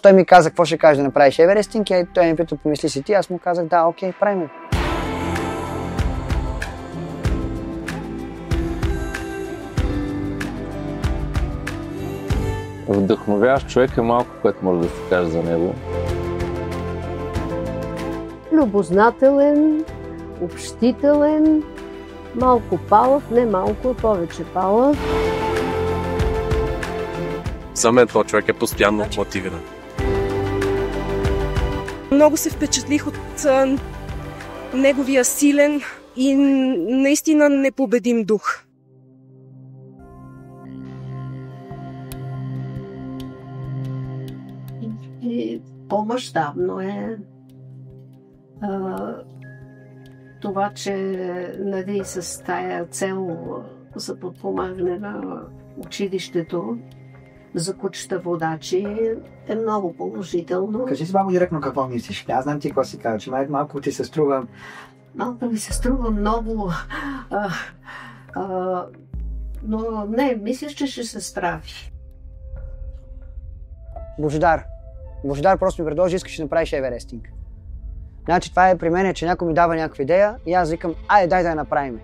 Той ми каза какво ще кажеш да направиш еверестинг и той ми пита, помисли си ти, аз му казах да, окей, правим. Вдъхновяваш човека малко, което може да се каже за него. Любознателен, общителен, малко палав, не малко, а повече палав. За мен този човек е постоянно мотивиран. Много се впечатлих от неговия силен и наистина непобедим дух. И по-мащабно е това, че нали, с тая цел за подпомагане на училището за кучета водачи е много положително. Кажи си малко директно какво мислиш. Аз знам ти какво си казва, че малко ти се струва. Малко ми се струва много. Но не, мисля, че ще се справи. Божидар. Божидар просто ми предложи, искаш да направиш еверестинг. Значи това е при мен, че някой ми дава някаква идея и аз викам, дай да я направим.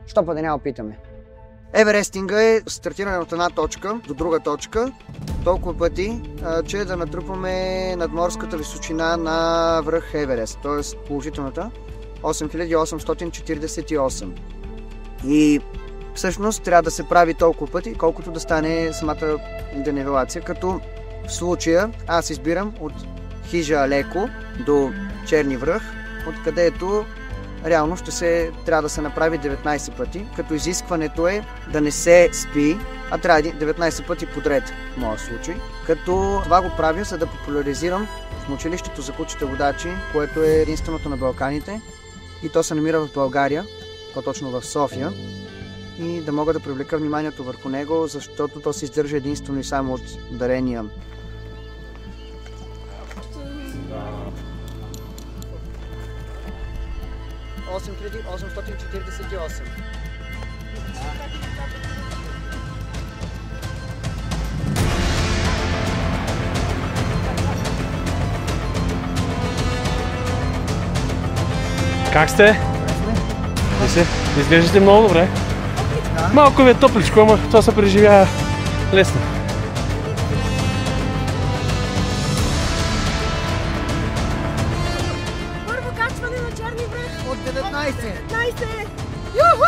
Що па да не опитаме. Еверестинга е стартиране от една точка до друга точка, толкова пъти, че да натрупаме надморската височина на връх Еверест, т.е. положителната 8848. И всъщност трябва да се прави толкова пъти, колкото да стане самата денивелация, като в случая аз избирам от хижа Алеко до Черни връх, откъдето реално трябва да се направи 19 пъти, като изискването е да не се спи, а трябва 19 пъти подред в моя случай. Като това го правя, за да популяризирам в училището за кучета водачи, което е единственото на Балканите и то се намира в България, по-точно в София, и да мога да привлека вниманието върху него, защото то се издържа единствено и само от дарения. $8848. Как сте? Изглеждате много добре. Малко ви е топличко, ама това се преживява лесно. Първо качване на Черни връх От 19! 19! Юху!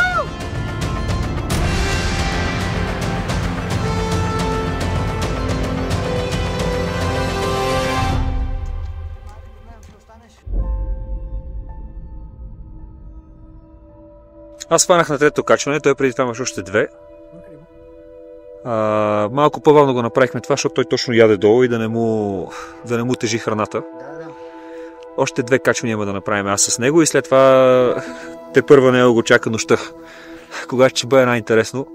Аз хванах на трето качване, той преди това имаше още две. Малко по-бавно го направихме това, защото той точно яде долу и да не му тежи храната. Още две качвания има да направим аз с него и след това тепърва него го чака нощта. Когато ще бъде най-интересно,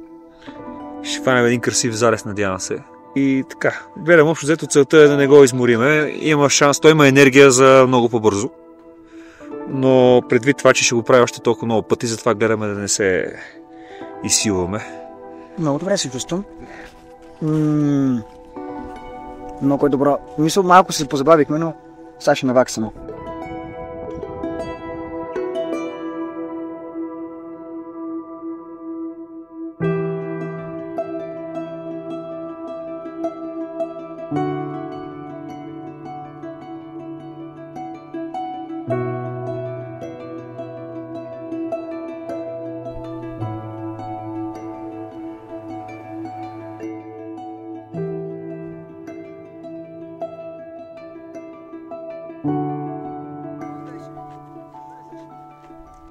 ще хванем един красив залез, надявам се. И така, гледам общо взето целта е да не го измориме. Има шанс, той има енергия за много по-бързо. Но предвид това, че ще го прави още толкова много пъти, затова гледаме да не се изсилваме. Много добре се чувствам. Много е добро. Мисля, малко се позабавихме, но сега ще наваксаме.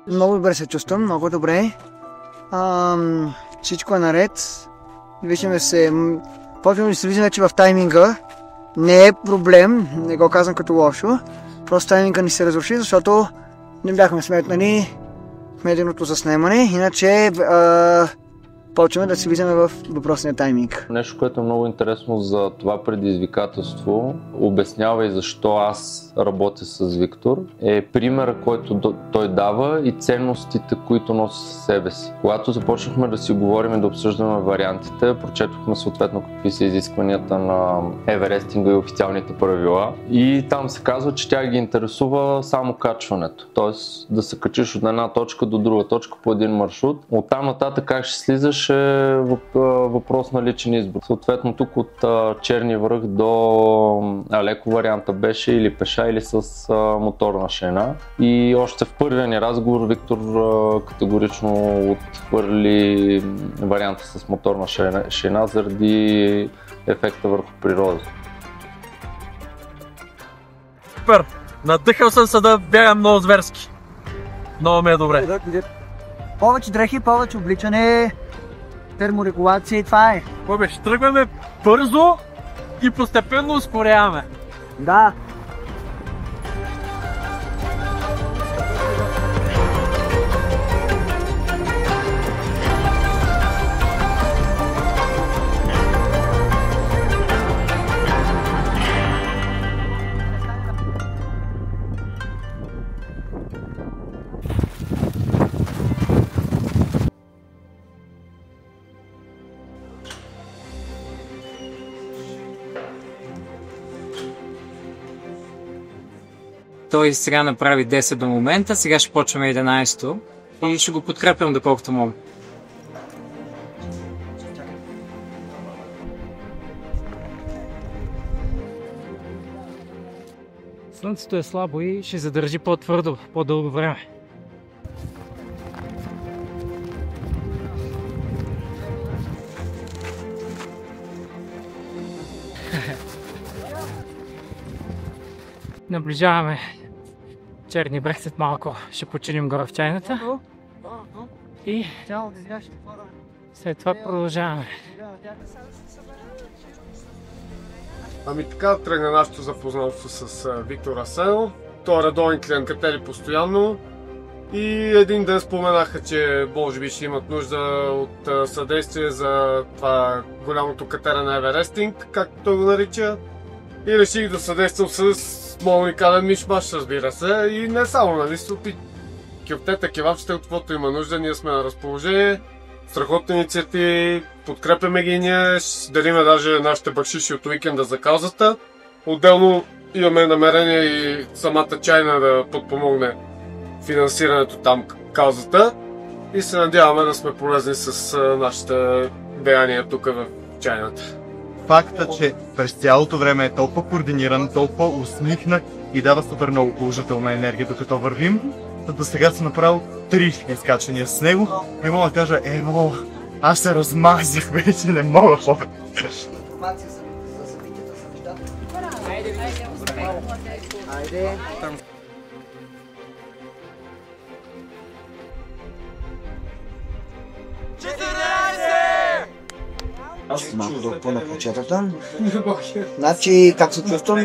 Много добре се чувствам, много добре. Всичко е наред. Виждаме се. Почваме да се влизаме вече в тайминга. Не е проблем, не го казвам като лошо. Просто тайминга ни се разруши, защото не бяхме сметнали медийното заснемане. Иначе почваме да си влизаме в въпросния тайминг. Нещо, което е много интересно за това предизвикателство, обяснява и защо аз работя с Виктор, е примера, който той дава и ценностите, които носи със себе си. Когато започнахме да си говорим и да обсъждаме вариантите, прочетохме съответно какви са изискванията на еверестинга и официалните правила и там се казва, че тя ги интересува само качването. Тоест да се качиш от една точка до друга точка по един маршрут. Оттам нататък как ще слизаш е въпрос на личен избор. Съответно тук от Черния връх до Алеко варианта беше или пеша, или с моторна шейна. И още в първия ни разговор Виктор категорично отхвърли варианта с моторна шейна заради ефекта върху природа. Супер! Надъхал съм се да бягам много зверски. Много ми е добре. Повече дрехи, повече обличане, терморегулация и това е. Ще тръгваме бързо и постепенно ускоряваме. Да. Той сега направи 10 до момента, сега ще почваме 11-то и ще го подкрепям доколкото мога. Слънцето е слабо и ще задържи по-твърдо, по-дълго време. Наближаваме Черни брег, след малко ще починим горе в чайната и след това продължаваме. Ами така тръгна нашето запознанство с Виктор Асенов. Той е редовен клиент, катери постоянно и един ден споменаха, че може би ще имат нужда от съдействие за това голямото катерене на еверестинг, както той го нарича. И реших да съдействам с моят уникален мишмаш, разбира се, и не само, нали, супи кюптета, кевапчета, от каквото има нужда, ние сме на разположение. Страхотни инициативи, подкрепяме ги ние, ще дариме даже нашите бакшиши от уикенда за каузата. Отделно имаме намерение и самата чайна да подпомогне финансирането там каузата и се надяваме да сме полезни с нашите деяния тук в чайната. Факта, че през цялото време е толкова координиран, толкова усмихнат и дава супер много положителна енергия докато вървим, до сега съм направил 3 изкачвания с него и мога да кажа, аз се размазих, вече не мога повече. Информация за събитията, за нещата. Айде. Аз малко да отпълна плочетата. Значи, как се чувствам?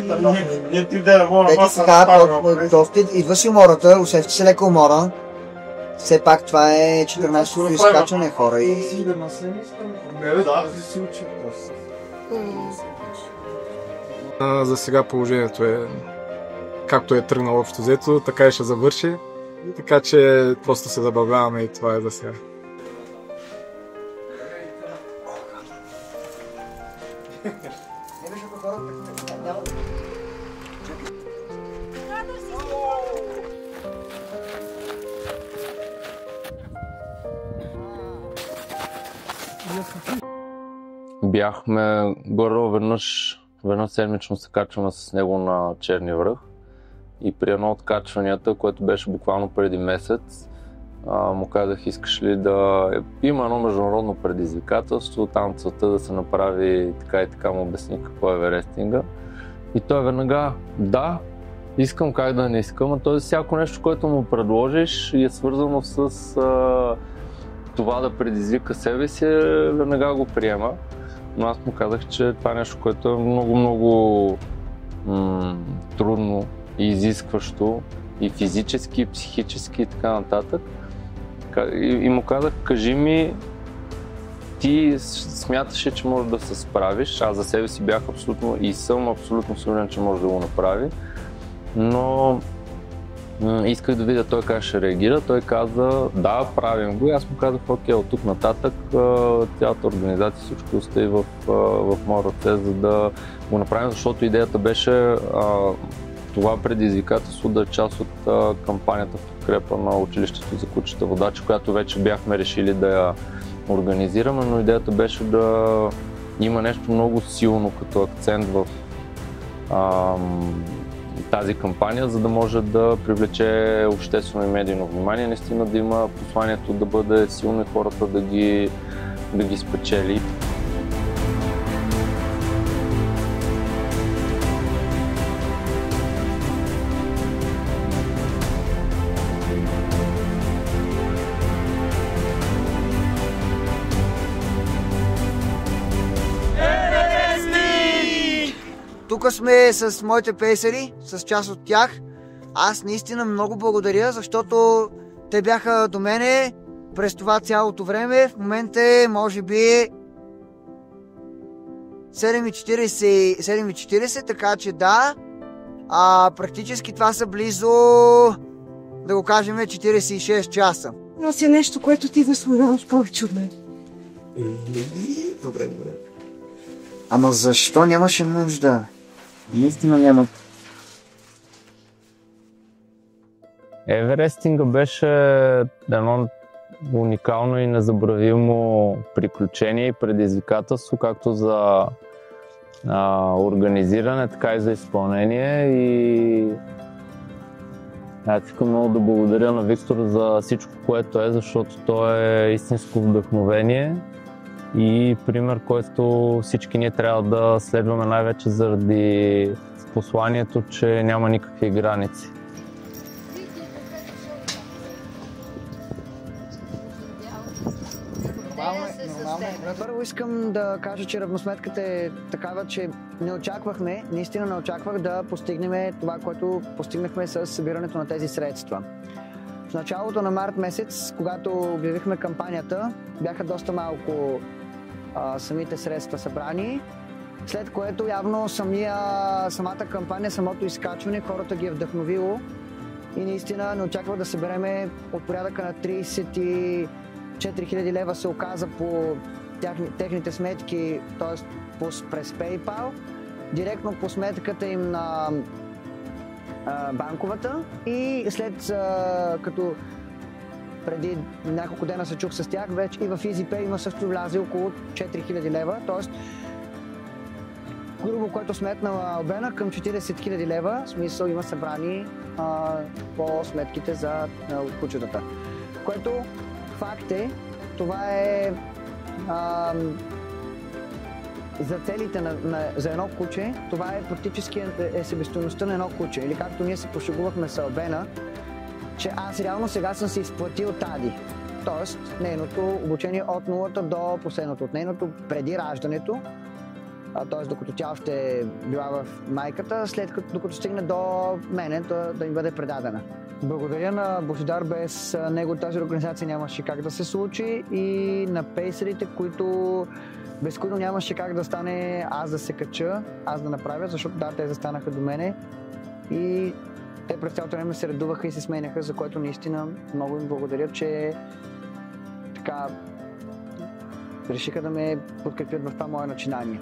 Вече сега доста идваш и умората, усеща се лека умора. Все пак това е 14-то изкачване, хора. За сега положението е както е тръгнало общо взето, така и ще завърши. Така че просто се забавляваме и това е за сега. Бяхме горе веднъж седмично се качваме с него на Черния връх и при едно от качванията, което беше буквално преди месец, му казах, искаш ли да има едно международно предизвикателство, там целта да се направи така и така, му обясни какво е еверестинга. И той веднага, да, искам, как да не искам, а т.е. всяко нещо, което му предложиш и е свързано с това да предизвика себе си, веднага го приема. Но аз му казах, че това е нещо, което е много трудно и изискващо и физически, и психически и така нататък. И му казах, кажи ми ти смяташе, че можеш да се справиш. Аз за себе си бях абсолютно и съм абсолютно сигурен, че може да го направи. Но исках да видя той как ще реагира. Той каза, да, правим го и аз му казах, окей, от тук нататък цялата организация, всичко стои в моя ръце, за да го направим, защото идеята беше това предизвикателство да е част от кампанията в подкрепа на училището за кучета водачи, която вече бяхме решили да я организираме, но идеята беше да има нещо много силно като акцент в тази кампания, за да може да привлече обществено и медийно внимание, наистина да има посланието да бъде силно и хората да ги спечели. Тук сме с моите пейсери, с част от тях. Аз наистина много благодаря, защото те бяха до мене през това цялото време. В момента е, може би, 7:40, така че да. Практически това са близо, да го кажем, 46 часа. Но си е нещо, което ти заслужаваш повече от мен. Добре. Ама защо нямаше нужда? Наистина няма. Еверестинга беше едно уникално и незабравимо приключение и предизвикателство, както за организиране, така и за изпълнение. И аз искам много да благодаря на Виктор за всичко, което е, защото той е истинско вдъхновение и пример, който всички ние трябва да следваме най-вече заради посланието, че няма никакви граници. Първо искам да кажа, че равносметката е такава, че наистина не очаквах да постигнем това, което постигнахме с събирането на тези средства. В началото на март месец, когато обявихме кампанията, бяха доста малко самите средства събрани, след което явно самата кампания, самото изкачване, хората ги е вдъхновило и наистина не очаквах да събереме от порядъка на 34 000 лева се оказа по техните сметки, т.е. през PayPal, директно по сметката им на банковата и след като преди няколко дена се чух с тях, вече и в EasyPay има също влязли около 4000 лева, т.е. грубо, което сметнала Албена към 40 000 лева, в смисъл има събрани по сметките за кучетата. Което факт е, това е за целите за едно куче, това е практически себестойността на едно куче. Или както ние се пошегувахме с Албена, че аз реално сега съм си изплатил Тади. Тоест, нейното обучение от нулата до последното. От нейното преди раждането, т.е. докато тя още е била в майката, докато стигне до мене да ми бъде предадена. Благодаря на Божидар, без него тази организация нямаше как да се случи и на пейсерите, без които нямаше как да стане аз да се кача, аз да направя, защото да, те застанаха до мене и те през цялото време се редуваха и се сменяха, за което наистина много им благодаря, че така решиха да ме подкрепят в това мое начинание.